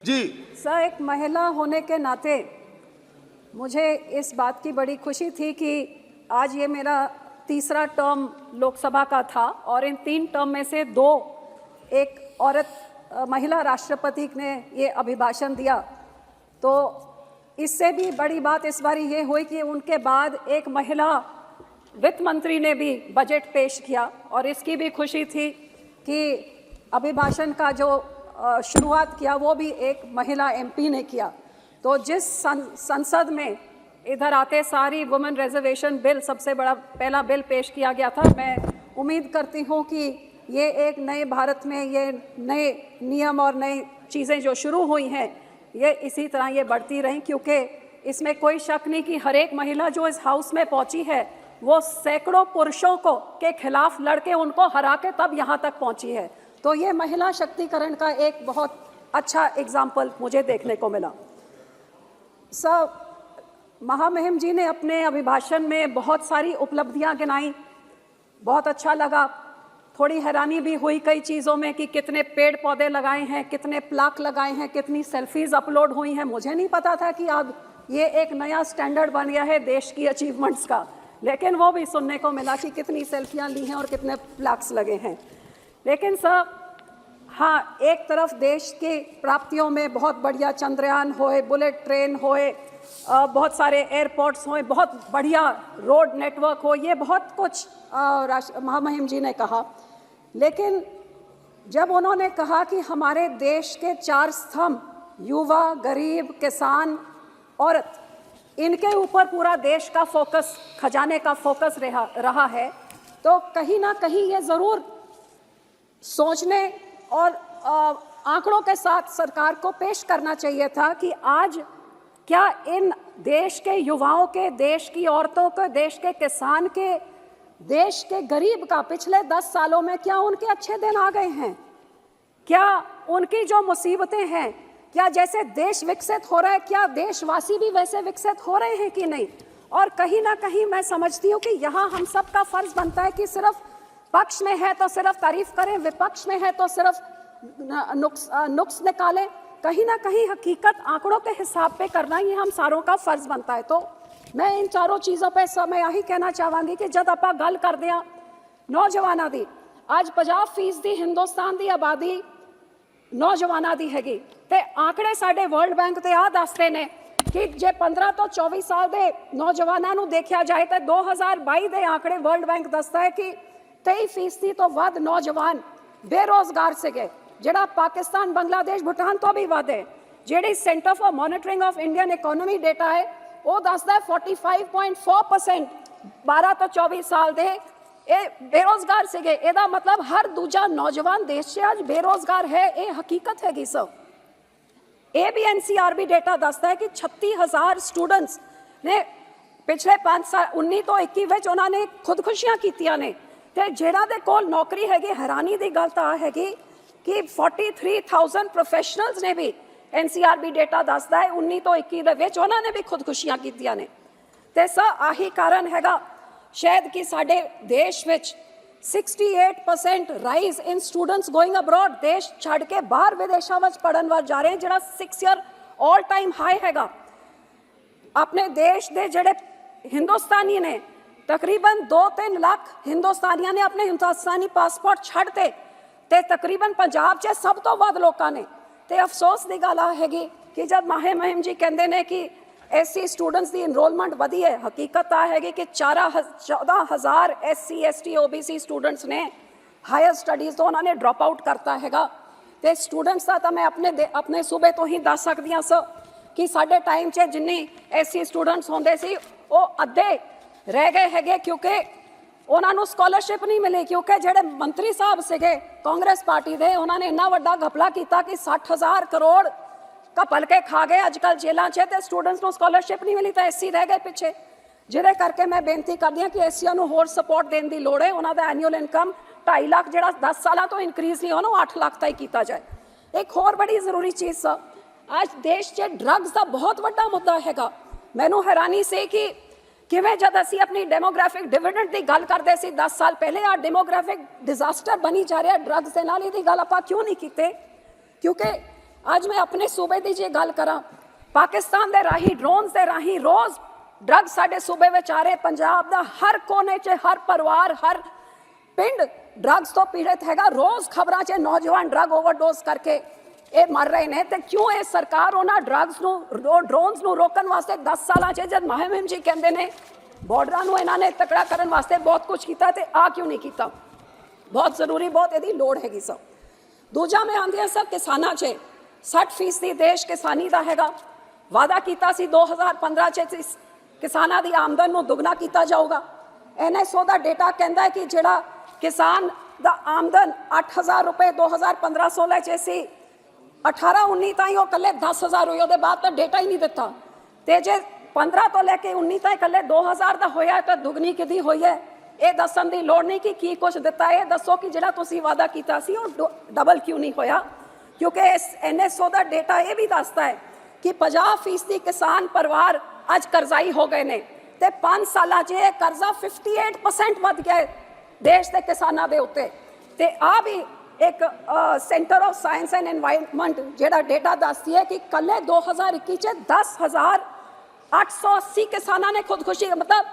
जी sir, एक महिला होने के नाते मुझे इस बात की बड़ी खुशी थी कि आज ये मेरा तीसरा टर्म लोकसभा का था और इन 3 टर्म में से 2 एक औरत महिला राष्ट्रपति ने ये अभिभाषण दिया। तो इससे भी बड़ी बात इस बार ये हुई कि उनके बाद एक महिला वित्त मंत्री ने भी बजट पेश किया और इसकी भी खुशी थी कि अभिभाषण का जो शुरुआत किया वो भी एक महिला एमपी ने किया। तो जिस संसद में इधर आते सारी वुमेन रिजर्वेशन बिल सबसे बड़ा पहला बिल पेश किया गया था। मैं उम्मीद करती हूँ कि ये एक नए भारत में ये नए नियम और नई चीज़ें जो शुरू हुई हैं ये इसी तरह ये बढ़ती रहें, क्योंकि इसमें कोई शक नहीं कि हर एक महिला जो इस हाउस में पहुँची है वो सैकड़ों पुरुषों को के खिलाफ लड़के उनको हरा के तब यहाँ तक पहुँची है। तो ये महिला शक्तिकरण का एक बहुत अच्छा एग्जाम्पल मुझे देखने को मिला। सर, महामहिम जी ने अपने अभिभाषण में बहुत सारी उपलब्धियां गिनाई, बहुत अच्छा लगा। थोड़ी हैरानी भी हुई कई चीज़ों में कि कितने पेड़ पौधे लगाए हैं, कितने प्लाक लगाए हैं, कितनी सेल्फीज अपलोड हुई हैं। मुझे नहीं पता था कि अब ये एक नया स्टैंडर्ड बन गया है देश की अचीवमेंट्स का, लेकिन वो भी सुनने को मिला कि कितनी सेल्फियाँ ली हैं और कितने प्लाक्स लगे हैं। लेकिन सर, हाँ, एक तरफ देश की प्राप्तियों में बहुत बढ़िया चंद्रयान होए, बुलेट ट्रेन होए, बहुत सारे एयरपोर्ट्स होए, बहुत बढ़िया रोड नेटवर्क हो, ये बहुत कुछ महामहिम जी ने कहा। लेकिन जब उन्होंने कहा कि हमारे देश के 4 स्तंभ युवा, गरीब, किसान, औरत, इनके ऊपर पूरा देश का फोकस, खजाने का फोकस रहा है, तो कहीं ना कहीं ये ज़रूर सोचने और आंकड़ों के साथ सरकार को पेश करना चाहिए था कि आज क्या इन देश के युवाओं के, देश की औरतों के, देश के किसान के, देश के गरीब का पिछले 10 सालों में क्या उनके अच्छे दिन आ गए हैं? क्या उनकी जो मुसीबतें हैं, क्या जैसे देश विकसित हो रहा है, क्या देशवासी भी वैसे विकसित हो रहे हैं कि नहीं? और कहीं ना कहीं मैं समझती हूँ कि यहाँ हम सब का फर्ज बनता है कि सिर्फ पक्ष में है तो सिर्फ तारीफ करें, विपक्ष में है तो सिर्फ नुक्स निकालें। कहीं ना कहीं हकीकत आंकड़ों के हिसाब पे करना ये हम सारों का फर्ज बनता है। तो मैं इन चारों चीज़ों पे सब मैं यही कहना चाहूँगी कि जब आप गल कर दिया नौजवाना दी, आज 50% हिंदुस्तान की आबादी नौजवाना दी हैगी, ते आंकड़े साडे वर्ल्ड बैंक ते आ दसते ने कि जे 15 तो 24 साल के नौजवानों को देखा जाए तो 2022 के आंकड़े वर्ल्ड बैंक दसता है कि 23% तो वध नौजवान बेरोजगार से गए, जिहड़ा पाकिस्तान, बांग्लादेश, भूटान तो भी वध है। जिहड़ी centre for monitoring of Indian economy data है वो दसदा है 45.4% 12 तो 24 साल दे बेरोजगार से गए। एदा मतलब हर दूजा नौजवान देश से आज बेरोजगार है, ये हकीकत हैगी सर। ये भी NCRB डेटा दसदा है कि 36,000 स्टूडेंट्स ने पिछले 5 साल 19 तो 21 उन्होंने खुदकुशियां कीतियां ने, ते जिहड़ा दे कोल नौकरी हैगी, हैरानी दी गल तां हैगी कि 43,000 प्रोफेशनल्स ने भी NCRB डेटा दसदा है 19 तो 21 दे विच उन्होंने भी खुदकुशियां कीतियां ने। ते सर आही कारण हैगा शायद कि साडे देश विच 68% rise in students going abroad, देश छड़ के बाहर विदेशों में पढ़न वाल जा रहे हैं, जिहड़ा 6 ईयर ऑल टाइम हाई हैगा। अपने देश दे जिहड़े हिंदुस्तानी ने तकरीबन 2-3 लाख हिंदुस्तानियों ने अपने हिंदुस्तानी पासपोर्ट छड़ते, ते तकरीबन पंजाब च सब तो वध लोगों ने। ते अफसोस की गल हैगी कि जब महामहिम जी कहते हैं कि SC स्टूडेंट्स की इनरोलमेंट वधी है, हकीकत आ हैगी कि 14,000 SC ST OBC स्टूडेंट्स ने हायर स्टडीज़ तो उन्होंने ड्रॉप आउट करता हैगा। ते स्टूडेंट्स का तो मैं अपने सूबे तो ही दस सकती हाँ सर कि साडे टाइम च जिन्नी SC स्टूडेंट्स होंदे सी वो अद्धे रह गए हैगे, क्योंकि उन्होंने स्कॉलरशिप नहीं मिली, क्योंकि जेडे मंत्री साहब से कांग्रेस पार्टी दे उन्होंने इन्ना वड्डा घपला किया कि 60,000 करोड़ घपल के खा गए अजकल जेलों च, ते स्टूडेंट्स को स्कॉलरशिप नहीं मिली तो SC रह गए पिछे। जिहदे करके मैं बेनती करदी हाँ कि SCआं नूं होर सपोर्ट देने की लोड़ है। उन्हों का एनुअल इनकम 2.5 लाख जिहड़ा 10 सालों तो इंक्रीज़ नहीं होना 8 लाख तक किया जाए। एक होर बड़ी जरूरी चीज़ सर, आज देश च ड्रग्स का बहुत वड्डा मुद्दा हैगा। मैनूं हैरानी से कि किवें जद असी अपनी डेमोग्राफिक डिविडेंड की गल करते सी 10 साल पहले, आ डेमोग्राफिक डिजास्टर बनी जा रहा ड्रग्स के नाल, इहदी गल आपां क्यों नहीं कीते? क्योंकि ਅੱਜ मैं अपने सूबे की जे गल करा, पाकिस्तान के राही ड्रोन के राही रोज़ ड्रग साडे सूबे में आ रहे। पंजाब का हर कोने च हर परिवार हर पिंड ड्रग्स तो पीड़ित हैगा। रोज़ खबरों च नौजवान ड्रग ओवरडोज करके ये मर रहे हैं। तो क्यों ये सरकार उन्होंने ड्रग्स ड्रोन्स को रोकने वास्ते 10 साल जब मुहिम जी कहते हैं बॉर्डर को इन्होंने तकड़ा करने वास्ते बहुत कुछ किया, तो आ क्यों नहीं किया? बहुत जरूरी, बहुत यदी लोड़ हैगी। सब दूजा मैं आंदी सर किसाना च 60% देश किसानी का हैगा। वादा किया 2015 च किसाना की आमदन को दुगना किया जाऊगा। NSO का डेटा कहता है कि जोड़ा किसान का आमदन 8,000 रुपये 2015-16 च सी, 18-19 ताई वो कल्ले 10,000 हुई, उसके बाद तो डेटा ही नहीं दिता। तो जे 15 तो लैके 19 ताई कल्ले 2,000 का होया तो दुगनी कि हुई है। ये दसन की लोड़ नहीं कि की कुछ दिता है। दसो कि जो तुम वादा किया सी वो डबल क्यों नहीं होया? क्योंकि इस NSO का डेटा ये भी दसता है कि 50% किसान परिवार अज करजाई हो गए हैं। तो 5 साल कर्जा 58% बढ़ गया है देश के किसानों के उत्ते। तो आ भी एक centre of science and environment जो डेटा दसती है कि कल 2021 च 10,880 किसानों ने खुदकुशी, मतलब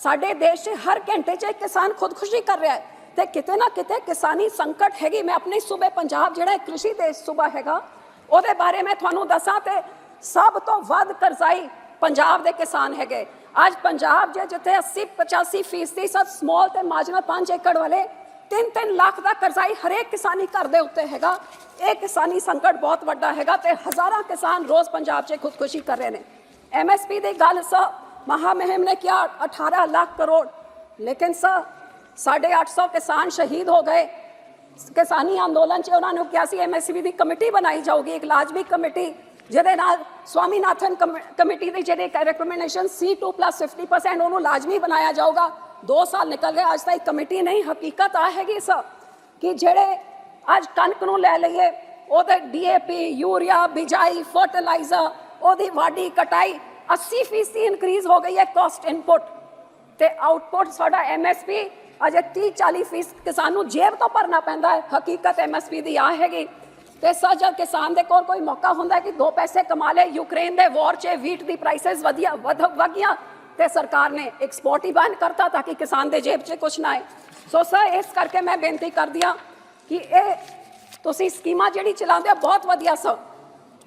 साडे देश हर घंटे च एक किसान खुदकुशी कर रहा है। तो किते ना किते किसानी संकट हैगी। मैं अपने सूबे पंजाब जो कृषि देश सूबा हैगा ਉਹਦੇ बारे में ਤੁਹਾਨੂੰ दसा तो सब तो वध करजाई पंजाब के किसान है। अज पंजाब जिथे 80-85% सब स्मॉल तो मार्जिनल 5 एकड़ वाले 3-3 लाख का करजाई हरेक किसानी घर के उत्ते हैगा। ये किसानी संकट बहुत वड्डा हैगा। तो हज़ारां किसान रोज़ पंजाब च खुदकुशी कर रहे हैं। MSP की गल महामहिम ने किया 18 लाख करोड़, लेकिन 850 किसान शहीद हो गए। किसानी अंदोलन च उन्होंने कहा सी MSP की कमेटी बनाई जाऊगी, एक लाजमी कमेटी जिहदे नाल स्वामीनाथन कमेटी की जी रिकमेंडेशन C2+50% उन्होंने लाजमी बनाया जाऊगा। 2 साल निकल गए, अज तक कमेटी नहीं। हकीकत आ हैगी कि जेड़े अज कणक नूं लै लईए ओहदे DAP यूरिया बिजाई फर्टिलाइजर ओहदी वाढी कटाई 80% इंक्रीज हो गई है कॉस्ट इनपुट। तो आउटपुट साडा MSP अजे 30-40% किसान नूं जेब तो भरना पैंदा है। हकीकत MSP की आ हैगी। तो सर जब किसान के कोई मौका होंदा है कि 2 पैसे कमा ले, यूक्रेन के वॉर च वीट की प्राइसिस वधिया तो सरकार ने एक्सपोर्ट ही बंद करता ताकि किसान के जेब च कुछ ना आए। सो सर इस करके मैं बेनती कर दिया कि ये तुसी स्कीमां जिहड़ी चलाते हो बहुत वधिया।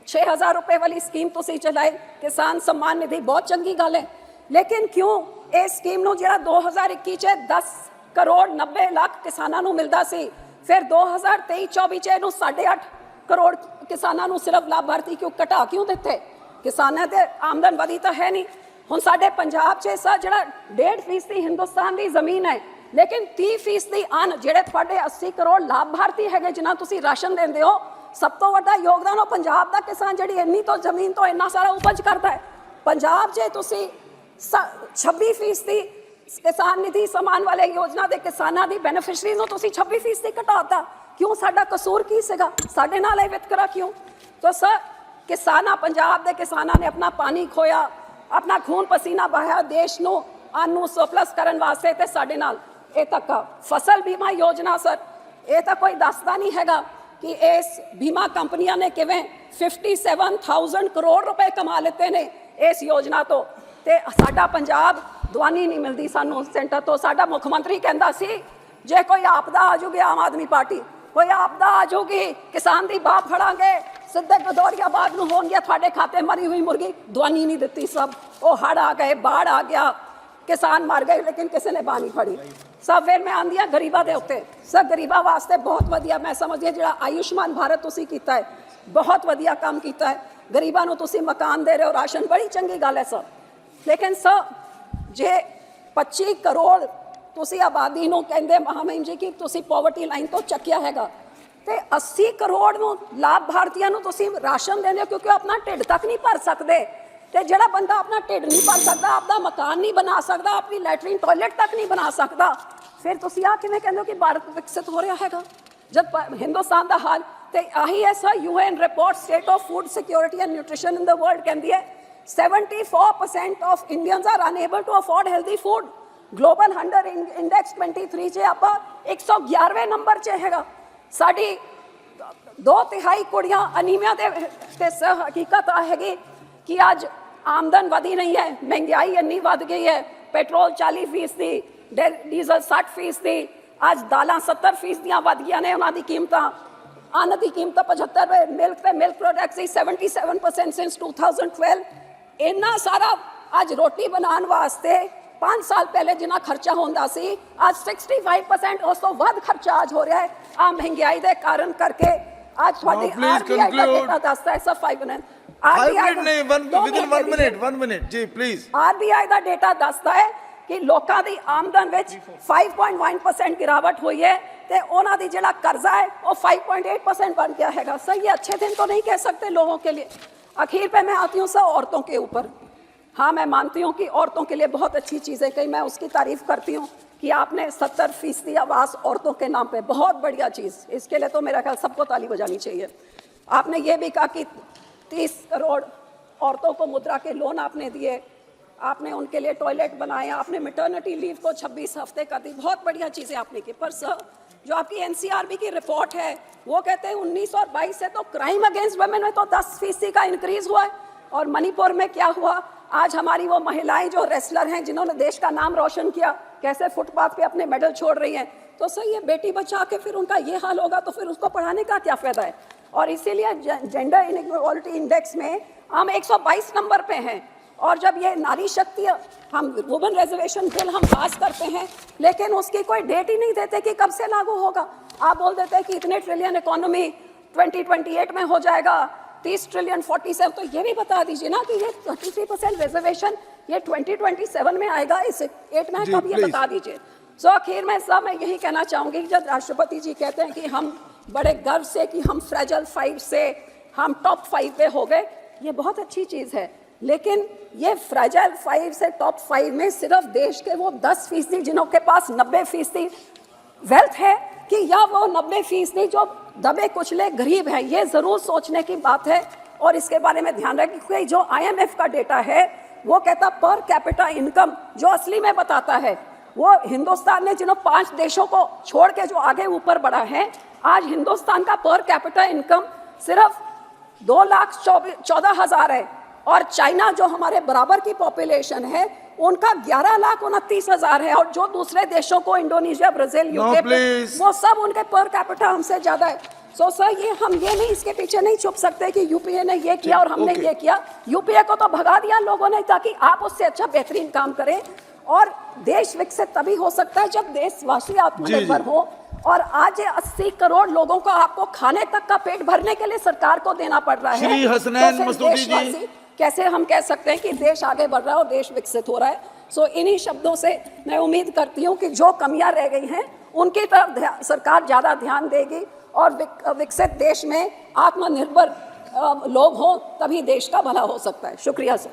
6,000 रुपये वाली स्कीम तुसी चलाई, किसान सम्मान निधि बहुत चंगी गल है। लेकिन क्यों इस स्कीम नूं जिहड़ा 2021 च 10 करोड़ 90 लाख किसानों को मिलता सी, फिर 2023-24 च इहनूं 8.5 करोड़ किसानों को सिर्फ लाभार्थी क्यों घटा क्यों दिते? किसानों के आमदन वधी तो है नहीं। हुण साडे पंजाब च सर जिहड़ा 1.5% हिंदुस्तान की जमीन है, लेकिन 30% अन जिहड़े तुहाडे 80 करोड़ लाभार्थी है जिन्हां तुसीं राशन देंदे हो, सब तो वड्डा योगदान पंजाब का किसान जिहड़ी इन्नी तो जमीन तो इन्ना सारा उपज करता है। पंजाब च तुसीं 26% किसान निधि समान वाले योजना के किसानों की बेनीफिशरीज नूं तुसीं 26% घटाता। क्यों? साडा कसूर की सीगा? साडे नाल ये वितकरा क्यों? तो सर किसाना पंजाब के किसानों ने अपना पानी खोया, अपना खून पसीना बहाया देश नूं अन्न नूं सरप्लस करन वास्ते। ते साडे नाल ये तक फसल बीमा योजना सर ये तो कोई दसदा नहीं हैगा कि इस बीमा कंपनियां ने किवें 57,000 करोड़ रुपए कमा लेते ने इस योजना तो। ते साडा पंजाब दवानी नहीं मिलती सानू सेंटर तो। साडा मुख्यमंत्री कहता सी जे कोई आपदा आ जूगी आम आदमी पार्टी, कोई आपदा आ जूगी किसान की बाप फड़ांगे सीधे गदौरिया बाग नूं होणगे तुहाडे खाते मरी हुई मुर्गी। दवानी नहीं दिती, सब वो हड़ आ गए, बाढ़ आ गया, किसान मर गए, लेकिन किसी ने बाह नहीं फड़ी। सब फिर मैं आंदी हाँ गरीबों के उत्ते। सर गरीबों वास्ते बहुत वधिया मैं समझदी जो आयुष्मान भारत तुसीं कीता है बहुत वधिया काम किया है। गरीबों नूं तुसीं मकान दे रहे हो, राशन, बड़ी चंगी गल है सर। लेकिन सर जे 25 करोड़ तुसीं आबादी नूं कहंदे महामहिम जी कि तुसीं पॉवर्टी लाइन तो चक्या हैगा, ते 80 करोड़ नूं लाभार्थियों नूं तुसीं राशन देंदे हो क्योंकि अपना ढिड तक नहीं भर सकते। तो जिहड़ा बंदा अपना ढिड नहीं भर सकता, अपना मकान नहीं बना सकता, अपनी लैटरीन टॉयलेट तक नहीं बना सकता, फिर तुसीं आ किवें कहंदे हो कि भारत विकसित हो रहा हैगा जब हिंदुस्तान का हाल। तो आही है sir UN report state of food security and nutrition in the world कहती है 74% of Indians are unable to afford healthy food. Global hunger index 23 च आप 111वें नंबर च हैगा। साडी 2/3 कुड़ियां अनीमिया ते सह हकीकत है कि आज आमदन वधी नहीं है, महंगाई इन्नी वध गई है, पेट्रोल 40%, डीजल 60%, आज दालां 70% वध गई ने उन्हां दी कीमतां, अन्न की कीमत 75, मिल्क पे मिल्क प्रोडक्ट्स 77% सिंस 2012। इन्ना सारा आज रोटी बनाने वास्ते 5 साल पहले जिन्ना खर्चा होंदा सी, आज 65% उस तो वध खर्चा आज हो रहा है आ महंगाई दे कारण करके। आज थोड़ी आरबीआई का डेटा दसदा है सब 5 मिनट नहीं, one minute जी प्लीज। आरबीआई का डेटा दसदा है कि लोगों की आमदन विच 5.1% गिरावट हुई है ते उन्हां दी जिहड़ा कर्जा है वो 5.8% बन गया हैगा। सर ये अच्छे दिन तो नहीं कह सकते लोगों के लिए। आखिर पे मैं आती हूँ सर औरतों के ऊपर। हाँ, मैं मानती हूँ कि औरतों के लिए बहुत अच्छी चीज़ें कही, मैं उसकी तारीफ करती हूँ कि आपने 70% आवास औरतों के नाम पे, बहुत बढ़िया चीज़, इसके लिए तो मेरा ख्याल सबको ताली बजानी चाहिए। आपने ये भी कहा कि 30 करोड़ औरतों को मुद्रा के लोन आपने दिए, आपने उनके लिए टॉयलेट बनाए, आपने मैटरनिटी लीव को 26 हफ्ते का दी, बहुत बढ़िया चीज़ें आपने की। पर सर जो आपकी एनसीआरबी की रिपोर्ट है वो कहते हैं 19 और 22 से तो क्राइम अगेंस्ट वुमेन में तो 10% का इंक्रीज हुआ है। और मणिपुर में क्या हुआ, आज हमारी वो महिलाएं जो रेसलर हैं जिन्होंने देश का नाम रोशन किया, कैसे फुटपाथ पे अपने मेडल छोड़ रही हैं। तो सर ये बेटी बचा के फिर उनका ये हाल होगा तो फिर उसको पढ़ाने का क्या फ़ायदा है। और इसीलिए जेंडर इनइक्वालिटी इंडेक्स में हम 122 नंबर पे हैं। और जब ये नारी शक्ति हम वुमेन रिजर्वेशन बिल हम पास करते हैं लेकिन उसकी कोई डेट ही नहीं देते कि कब से लागू होगा। आप बोल देते हैं कि इतने ट्रिलियन इकोनॉमी 2028 में हो जाएगा, 30 ट्रिलियन 47, तो ये भी बता दीजिए ना कि ये 33% रिजर्वेशन ये 2027 में आएगा, इस 8 में कब ये बता दीजिए। सो आखिर में सब मैं यही कहना चाहूँगी कि जब राष्ट्रपति जी कहते हैं कि हम बड़े गर्व से कि हम फ्रेजाइल 5 से हम टॉप 5 पे हो गए, ये बहुत अच्छी चीज़ है। लेकिन ये फ्रेजाइल 5 से टॉप 5 में सिर्फ देश के वो 10% जिनों के पास 90% वेल्थ है कि या वो 90% जो दबे कुचले गरीब है, ये ज़रूर सोचने की बात है। और इसके बारे में ध्यान रखें क्योंकि जो IMF का डेटा है वो कहता पर कैपिटा इनकम जो असली में बताता है वो हिंदुस्तान ने जिन्हों 5 देशों को छोड़ के जो आगे ऊपर बढ़ा है, आज हिंदुस्तान का पर कैपिटा इनकम सिर्फ 2,14,000 है। और चाइना जो हमारे बराबर की पॉपुलेशन है उनका 11,29,000 है। और जो दूसरे देशों को इंडोनेशिया, ब्राजील, यूके वो सब उनके पर कैपिटा हमसे ज़्यादा है। सो सर ये हम ये नहीं, इसके पीछे नहीं छुप सकते कि यूपीए ने ये किया और हमने ये किया। यूपीए को तो भगा दिया लोगों ने ताकि आप उससे अच्छा बेहतरीन काम करें। और देश विकसित तभी हो सकता है जब देशवासी आत्मनिर्भर हो। और आज 80 करोड़ लोगों को आपको खाने तक का पेट भरने के लिए सरकार को देना पड़ रहा है। श्री हसनैन मसूदी जी, कैसे हम कह सकते हैं कि देश आगे बढ़ रहा है और देश विकसित हो रहा है। सो इन्हीं शब्दों से मैं उम्मीद करती हूँ कि जो कमियां रह गई हैं उनकी तरफ सरकार ज़्यादा ध्यान देगी और विकसित देश में आत्मनिर्भर लोग हों तभी देश का भला हो सकता है। शुक्रिया सर।